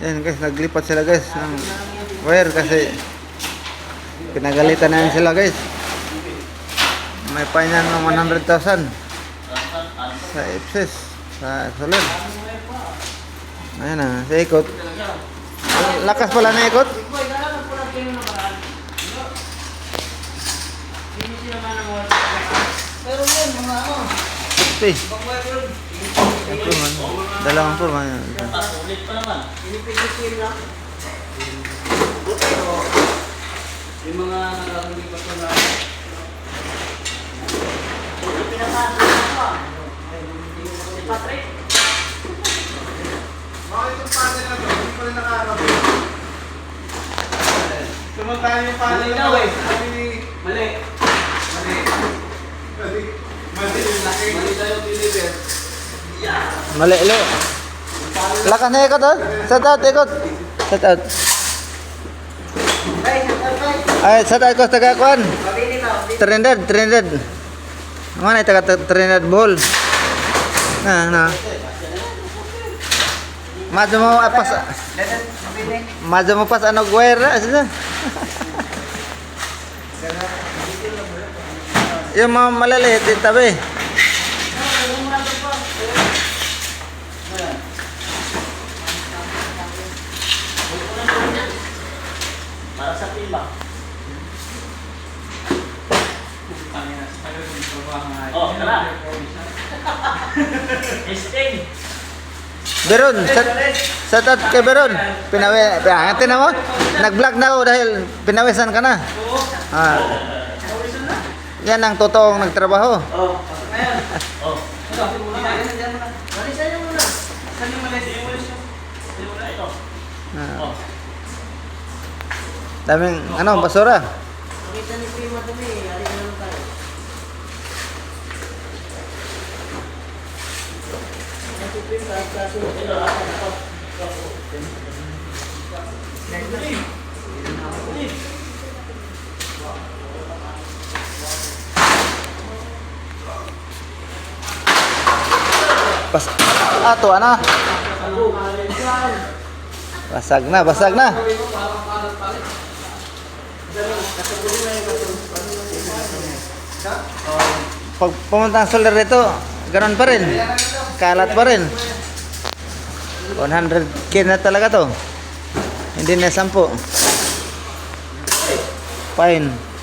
Yan guys, naglipat sila guys ng wire kasi pinagalitan na yan sila guys. May fine yan ng 100,000 sa Ipsis, sa Soler. Ayan na, sa ikot. Lakas pala na ikot. Pero yun, mga ano. Ito eh. Dalawang purman yan. Ulit pa naman. Pinipigil lang. Yung mga nagagawin pa ito na pinapasok na ito. Si Patrick. Bakit itong panel na ito? Hindi pa rin nakaharap. Tumatayo yung panel na ito. Mali. Mali yung laki. Mali daw yung deliver. Mali, lo. Lakas na ikot oh. Set out, ikot. Set out. Ay, set out ko taga kuan. 300. Mana taga 300 ball. Nah. Maju mo pas. Maju mo pas ano wire sila. Yung mga malaliit din tabi. Para sa pila. Oh, tara. Esting. Beron, set out kay Beron. Angatin na mo. Nag-vlog na ako dahil pinawisan ka na. Ah. Yan ang totoong nagtrabaho. Oh, pasok na yan. Oh. Malisan niyo muna. Saan yung malis? Yung malis niyo. Yung muna ito. Ah. Oh. Daming basura. Kita ni Prima dumi. Alin na lang tayo. Ito Prima, kaso ito ako. Ato ana. Basag na. Pag pumunta ang solar dito, ganoon pa rin. Kalat pa rin. 100k na talaga to. Hindi na 10. Fine.